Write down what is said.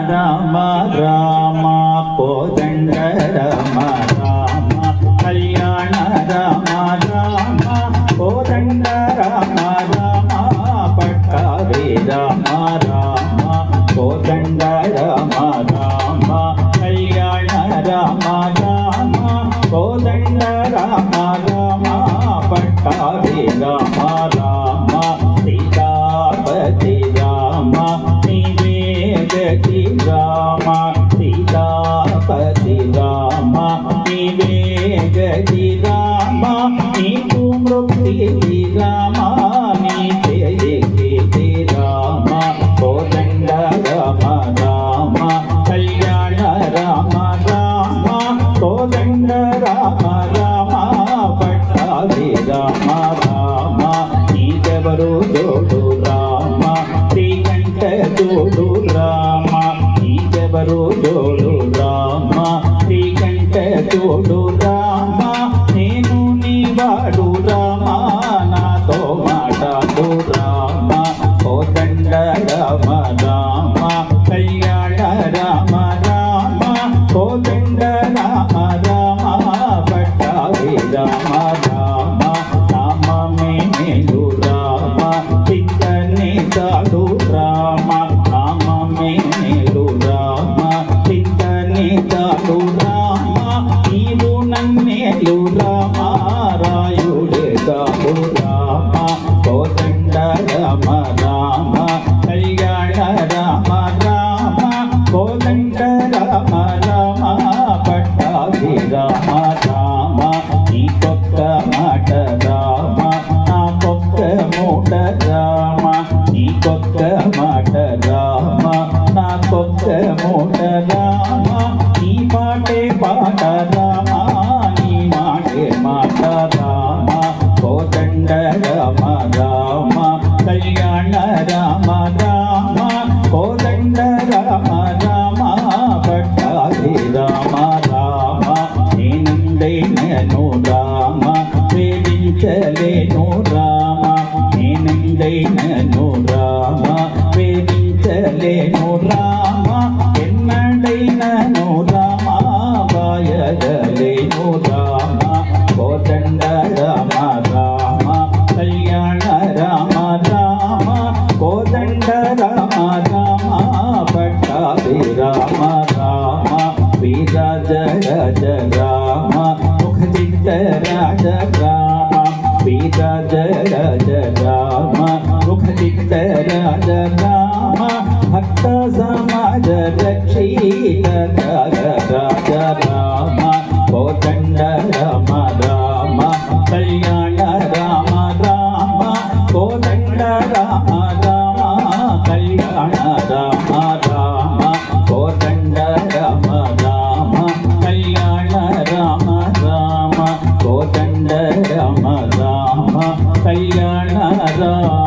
రామ రామ కోదండ రామ రామ కళ్యాణ రామ రామ కోదండ రామ రామ పట్టాభి రామ రామ కోదండ రామ రామ కళ్యాణ రామ రామ కోదండ రామ రామ పట్టాభి రామ రామ సీతాపతి రామ జగతి రామ సీతాపతి రామ నీవే గతి రామ నీకు మృక్తి రామ నీకే జగతి రామ కోదండ రామ రామ కళ్యాణ రామ రామ కోదండ రామ రామ పట్టాభి రామ రామ నీకెవరు జోడు రామ శ్రీకంఠ జోడు రామ నీకెవరు జోడు రామ శ్రీకంఠ జోడు రామ నేను నీవాడు రామ నాతో మాట్లాడు రామ కోదండ రామ రామ కళ్యాణ రామ రామ కోదండ రామ రామ పట్టాభి రామ రామ నామమే మేలు రామ చింతనే చాలు రామ నామమే మేలు రామ చింతనే చాలు రామ నీవు నన్నేలు రామ రాయుడే చాలు రామ కోదండ రామ రామ కళ్యాణ రామ రామ కోదండ రామ రామ పట్టాభి రామ రామ నీకొక్క మాట రామ నాకొక్క మూట రామ నీకొక్క మాట రామ నాకొక్క మూట రామ నీ పాటే పాట రామ నీ మాటే మాట రామ కోదండ రామ రామ కళ్యాణ రామ రామ కోదండ రామ రామ పట్టాభి రామ రామ నేనందైనను రామ వేదించలేను రామ నేనందైనను రామ వేదించలేను రామ ఎన్నడైనను రామ వాయలేను రామ కోదండ రామ రామ కళ్యాణ రామ రామ కోదండ రామ రామ పట్టాభి రామ రామ వీరాజ రాజ రామ ముఖజిత రాజ రామ వీరాజ రాజ రామ ముఖజిత రాజ రామ భక్త సమాజ రక్షిత రాజ రామ కోదండ రామ రామ కళ్యాణ రామ రామ కోదండ రామ రామ కళ్యాణ రామ రామ కోదండ రామ రామ కళ్యాణ రామ రామ కోదండ రామ రామ కళ్యాణ రామ